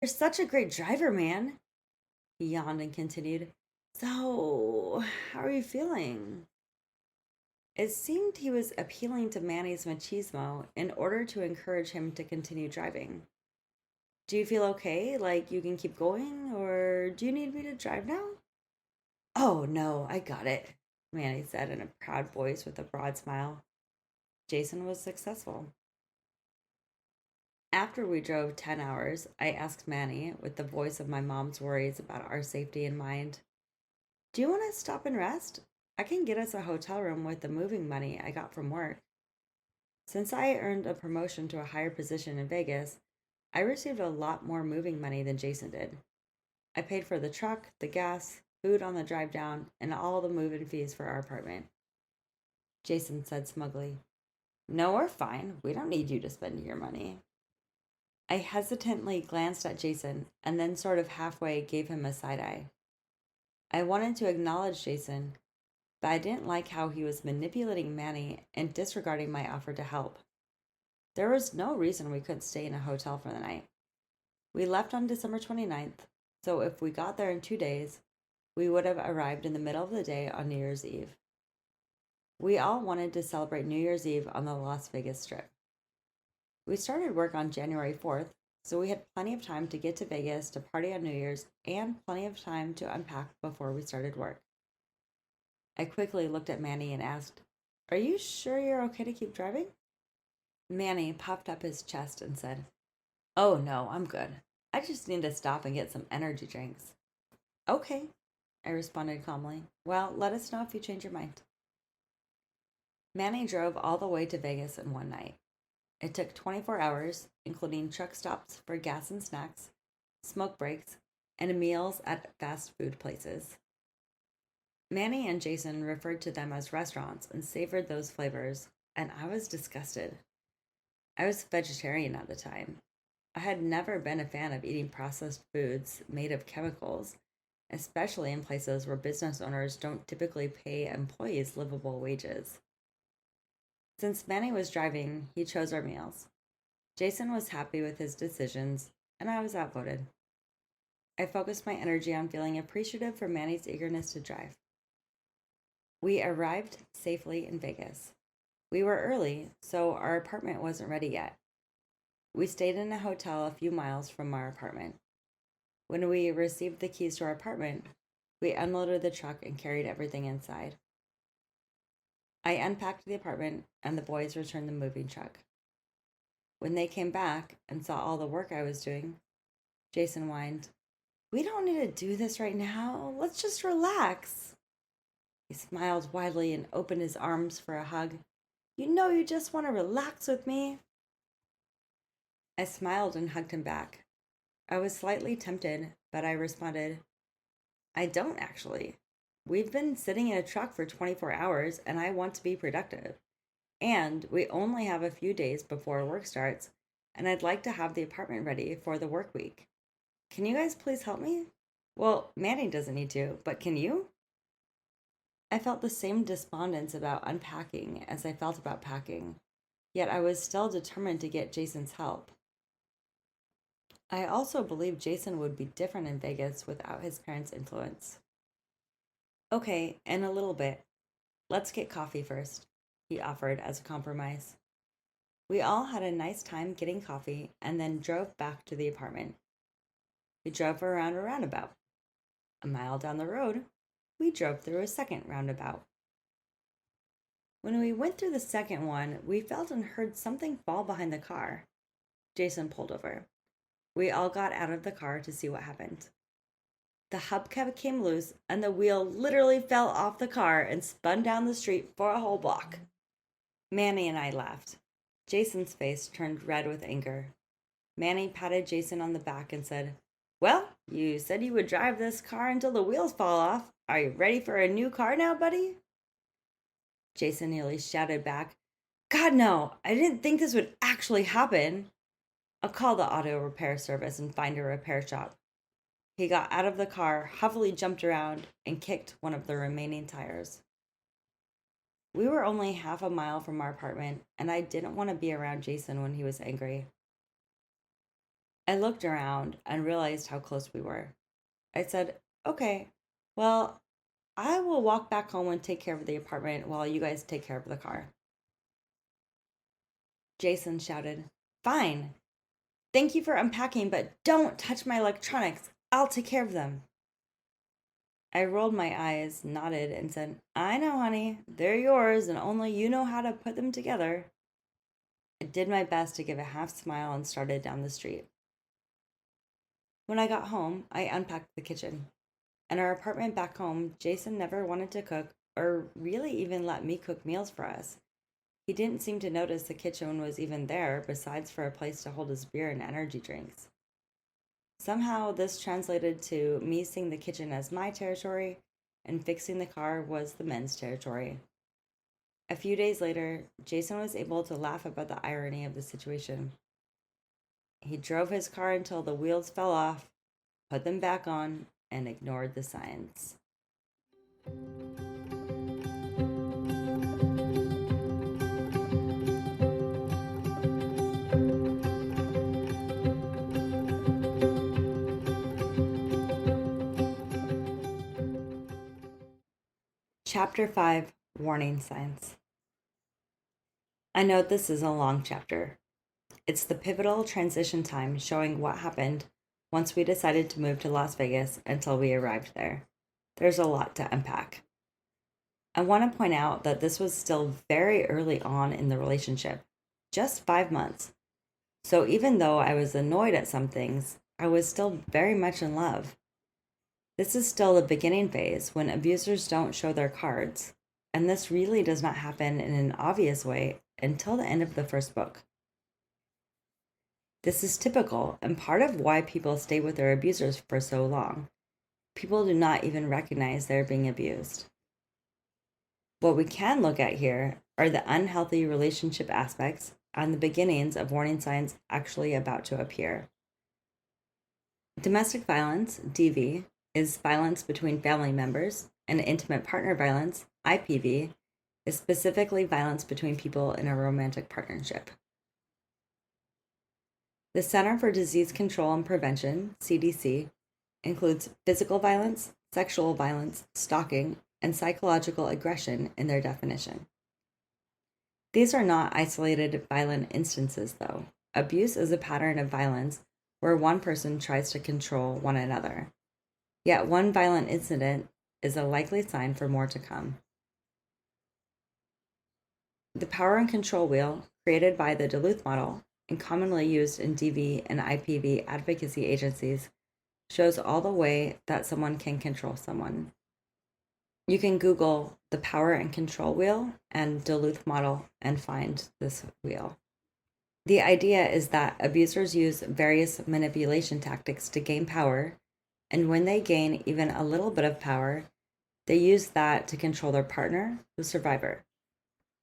You're such a great driver, man. He yawned and continued. So, how are you feeling? It seemed he was appealing to Manny's machismo in order to encourage him to continue driving. Do you feel okay? Like you can keep going? Or do you need me to drive now? Oh, no, I got it, Manny said in a proud voice with a broad smile. Jason was successful. After we drove 10 hours, I asked Manny, with the voice of my mom's worries about our safety in mind, do you want to stop and rest? I can get us a hotel room with the moving money I got from work. Since I earned a promotion to a higher position in Vegas, I received a lot more moving money than Jason did. I paid for the truck, the gas, food on the drive down, and all the move-in fees for our apartment. Jason said smugly, no, we're fine. We don't need you to spend your money. I hesitantly glanced at Jason and then sort of halfway gave him a side eye. I wanted to acknowledge Jason, but I didn't like how he was manipulating Manny and disregarding my offer to help. There was no reason we couldn't stay in a hotel for the night. We left on December 29th, so if we got there in 2 days, we would have arrived in the middle of the day on New Year's Eve. We all wanted to celebrate New Year's Eve on the Las Vegas Strip. We started work on January 4th, so we had plenty of time to get to Vegas to party on New Year's and plenty of time to unpack before we started work. I quickly looked at Manny and asked, are you sure you're okay to keep driving? Manny puffed up his chest and said, oh no, I'm good. I just need to stop and get some energy drinks. Okay, I responded calmly. Well, let us know if you change your mind. Manny drove all the way to Vegas in one night. It took 24 hours, including truck stops for gas and snacks, smoke breaks, and meals at fast food places. Manny and Jason referred to them as restaurants and savored those flavors, and I was disgusted. I was vegetarian at the time. I had never been a fan of eating processed foods made of chemicals, especially in places where business owners don't typically pay employees livable wages. Since Manny was driving, he chose our meals. Jason was happy with his decisions, and I was outvoted. I focused my energy on feeling appreciative for Manny's eagerness to drive. We arrived safely in Vegas. We were early, so our apartment wasn't ready yet. We stayed in a hotel a few miles from our apartment. When we received the keys to our apartment, we unloaded the truck and carried everything inside. I unpacked the apartment, and the boys returned the moving truck. When they came back and saw all the work I was doing, Jason whined, we don't need to do this right now. Let's just relax. He smiled widely and opened his arms for a hug. You know you just want to relax with me. I smiled and hugged him back. I was slightly tempted, but I responded, I don't actually. We've been sitting in a truck for 24 hours and I want to be productive. And we only have a few days before work starts, and I'd like to have the apartment ready for the work week. Can you guys please help me? Well, Manny doesn't need to, but can you? I felt the same despondence about unpacking as I felt about packing, yet I was still determined to get Jason's help. I also believed Jason would be different in Vegas without his parents' influence. Okay, in a little bit. Let's get coffee first, he offered as a compromise. We all had a nice time getting coffee and then drove back to the apartment. We drove around a roundabout. A mile down the road, we drove through a second roundabout. When we went through the second one, we felt and heard something fall behind the car. Jason pulled over. We all got out of the car to see what happened. The hubcap came loose, and the wheel literally fell off the car and spun down the street for a whole block. Manny and I laughed. Jason's face turned red with anger. Manny patted Jason on the back and said, well, you said you would drive this car until the wheels fall off. Are you ready for a new car now, buddy? Jason nearly shouted back, God, no, I didn't think this would actually happen. I'll call the auto repair service and find a repair shop. He got out of the car, huffily jumped around, and kicked one of the remaining tires. We were only half a mile from our apartment, and I didn't want to be around Jason when he was angry. I looked around and realized how close we were. I said, "Okay, well, I will walk back home and take care of the apartment while you guys take care of the car." Jason shouted, "Fine. Thank you for unpacking, but don't touch my electronics. I'll take care of them." I rolled my eyes, nodded, and said, "I know, honey. They're yours, and only you know how to put them together." I did my best to give a half smile and started down the street. When I got home, I unpacked the kitchen. In our apartment back home, Jason never wanted to cook or really even let me cook meals for us. He didn't seem to notice the kitchen was even there, besides for a place to hold his beer and energy drinks. Somehow, this translated to me seeing the kitchen as my territory, and fixing the car was the men's territory. A few days later, Jason was able to laugh about the irony of the situation. He drove his car until the wheels fell off, put them back on, and ignored the signs. Chapter 5, Warning Signs. I know this is a long chapter. It's the pivotal transition time showing what happened once we decided to move to Las Vegas until we arrived there. There's a lot to unpack. I want to point out that this was still very early on in the relationship, just 5 months. So even though I was annoyed at some things, I was still very much in love. This is still the beginning phase when abusers don't show their cards, and this really does not happen in an obvious way until the end of the first book. This is typical and part of why people stay with their abusers for so long. People do not even recognize they're being abused. What we can look at here are the unhealthy relationship aspects and the beginnings of warning signs actually about to appear. Domestic violence, DV, is violence between family members, and intimate partner violence, IPV, is specifically violence between people in a romantic partnership. The Center for Disease Control and Prevention, CDC, includes physical violence, sexual violence, stalking, and psychological aggression in their definition. These are not isolated violent instances, though. Abuse is a pattern of violence where one person tries to control one another. Yet one violent incident is a likely sign for more to come. The power and control wheel, created by the Duluth model and commonly used in DV and IPV advocacy agencies, shows all the way that someone can control someone. You can Google the power and control wheel and Duluth model and find this wheel. The idea is that abusers use various manipulation tactics to gain power, and when they gain even a little bit of power, they use that to control their partner, the survivor.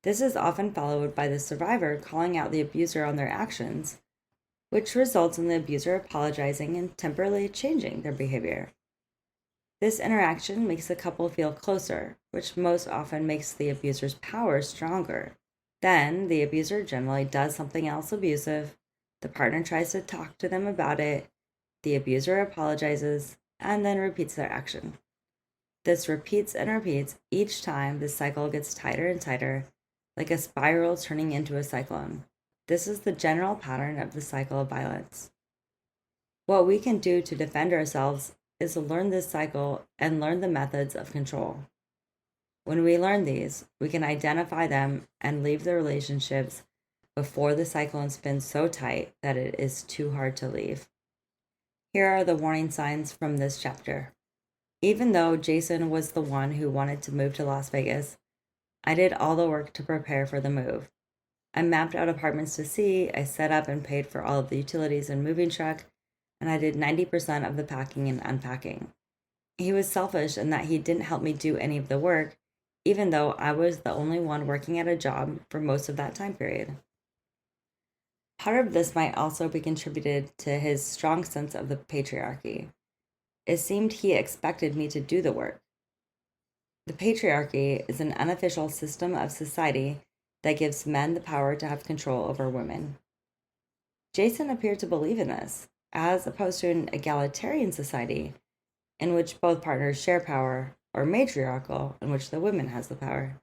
This is often followed by the survivor calling out the abuser on their actions, which results in the abuser apologizing and temporarily changing their behavior. This interaction makes the couple feel closer, which most often makes the abuser's power stronger. Then the abuser generally does something else abusive, the partner tries to talk to them about it, the abuser apologizes, and then repeats their action. This repeats and repeats. Each time the cycle gets tighter and tighter, like a spiral turning into a cyclone. This is the general pattern of the cycle of violence. What we can do to defend ourselves is to learn this cycle and learn the methods of control. When we learn these, we can identify them and leave the relationships before the cyclone spins so tight that it is too hard to leave. Here are the warning signs from this chapter. Even though Jason was the one who wanted to move to Las Vegas, I did all the work to prepare for the move. I mapped out apartments to see, I set up and paid for all of the utilities and moving truck, and I did 90% of the packing and unpacking. He was selfish in that he didn't help me do any of the work, even though I was the only one working at a job for most of that time period. Part of this might also be contributed to his strong sense of the patriarchy. It seemed he expected me to do the work. The patriarchy is an unofficial system of society that gives men the power to have control over women. Jason appeared to believe in this. as opposed to an egalitarian society in which both partners share power, or matriarchal, in which the woman has the power.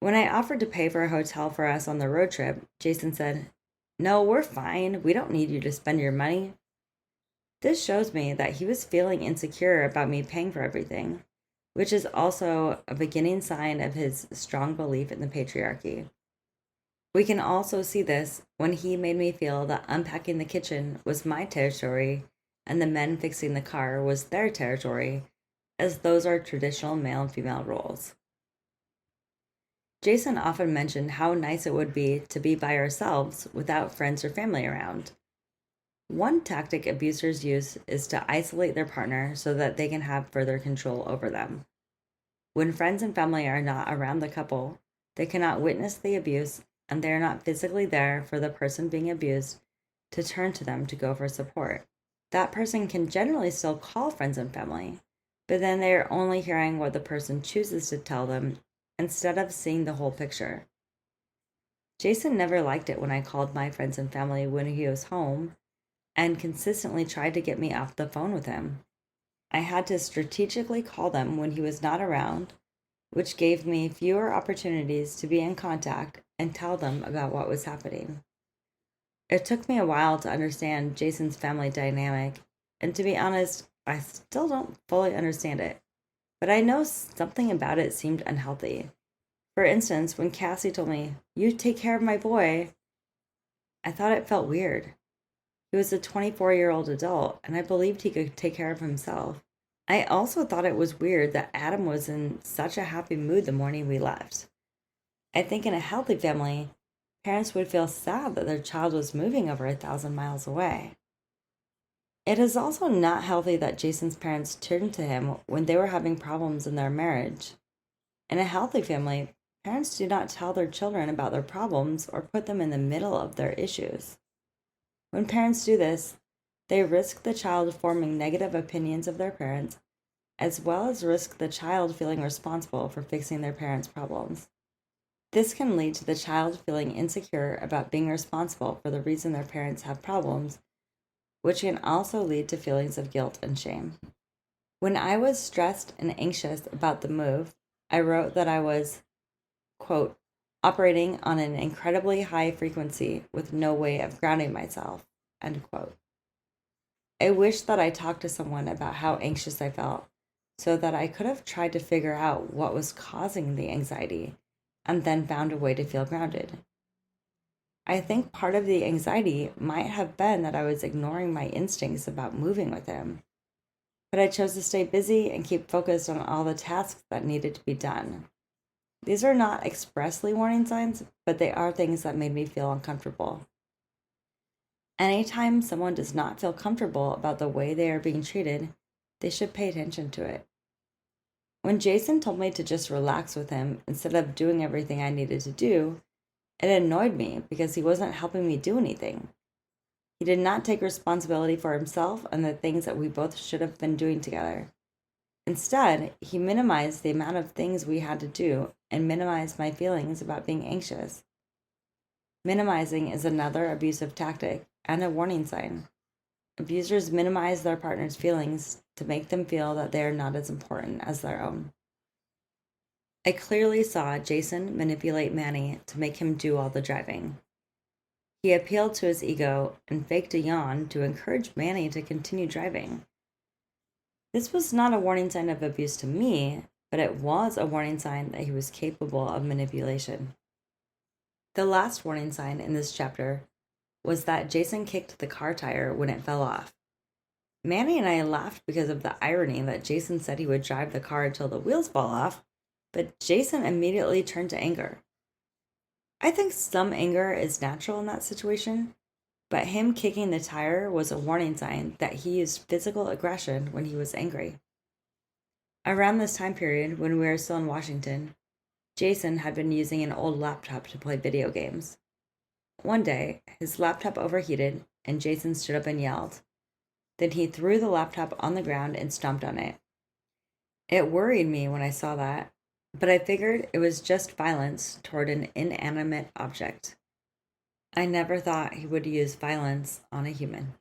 When I offered to pay for a hotel for us on the road trip, Jason said, "No, we're fine. We don't need you to spend your money." This shows me that he was feeling insecure about me paying for everything, which is also a beginning sign of his strong belief in the patriarchy. We can also see this when he made me feel that unpacking the kitchen was my territory and the men fixing the car was their territory, as those are traditional male and female roles. Jason often mentioned how nice it would be to be by ourselves without friends or family around. One tactic abusers use is to isolate their partner so that they can have further control over them. When friends and family are not around the couple, they cannot witness the abuse and they are not physically there for the person being abused to turn to them to go for support. That person can generally still call friends and family, but then they are only hearing what the person chooses to tell them instead of seeing the whole picture. Jason never liked it when I called my friends and family when he was home and consistently tried to get me off the phone with him. I had to strategically call them when he was not around, which gave me fewer opportunities to be in contact and tell them about what was happening. It took me a while to understand Jason's family dynamic, and to be honest, I still don't fully understand it. But I know something about it seemed unhealthy. For instance, when Cassie told me, "You take care of my boy," I thought it felt weird. He was a 24-year-old adult, and I believed he could take care of himself. I also thought it was weird that Adam was in such a happy mood the morning we left. I think in a healthy family, parents would feel sad that their child was moving over 1,000 miles away. It is also not healthy that Jason's parents turned to him when they were having problems in their marriage. In a healthy family, parents do not tell their children about their problems or put them in the middle of their issues. When parents do this, they risk the child forming negative opinions of their parents, as well as risk the child feeling responsible for fixing their parents' problems. This can lead to the child feeling insecure about being responsible for the reason their parents have problems, which can also lead to feelings of guilt and shame. When I was stressed and anxious about the move, I wrote that I was, quote, operating on an incredibly high frequency with no way of grounding myself, end quote. I wish that I talked to someone about how anxious I felt so that I could have tried to figure out what was causing the anxiety and then found a way to feel grounded. I think part of the anxiety might have been that I was ignoring my instincts about moving with him, but I chose to stay busy and keep focused on all the tasks that needed to be done. These are not expressly warning signs, but they are things that made me feel uncomfortable. Anytime someone does not feel comfortable about the way they are being treated, they should pay attention to it. When Jason told me to just relax with him instead of doing everything I needed to do, it annoyed me because he wasn't helping me do anything. He did not take responsibility for himself and the things that we both should have been doing together. Instead, he minimized the amount of things we had to do and minimized my feelings about being anxious. Minimizing is another abusive tactic and a warning sign. Abusers minimize their partner's feelings to make them feel that they are not as important as their own. I clearly saw Jason manipulate Manny to make him do all the driving. He appealed to his ego and faked a yawn to encourage Manny to continue driving. This was not a warning sign of abuse to me, but it was a warning sign that he was capable of manipulation. The last warning sign in this chapter was that Jason kicked the car tire when it fell off. Manny and I laughed because of the irony that Jason said he would drive the car until the wheels fall off, but Jason immediately turned to anger. I think some anger is natural in that situation, but him kicking the tire was a warning sign that he used physical aggression when he was angry. Around this time period, when we were still in Washington, Jason had been using an old laptop to play video games. One day, his laptop overheated, and Jason stood up and yelled. Then he threw the laptop on the ground and stomped on it. It worried me when I saw that, but I figured it was just violence toward an inanimate object. I never thought he would use violence on a human.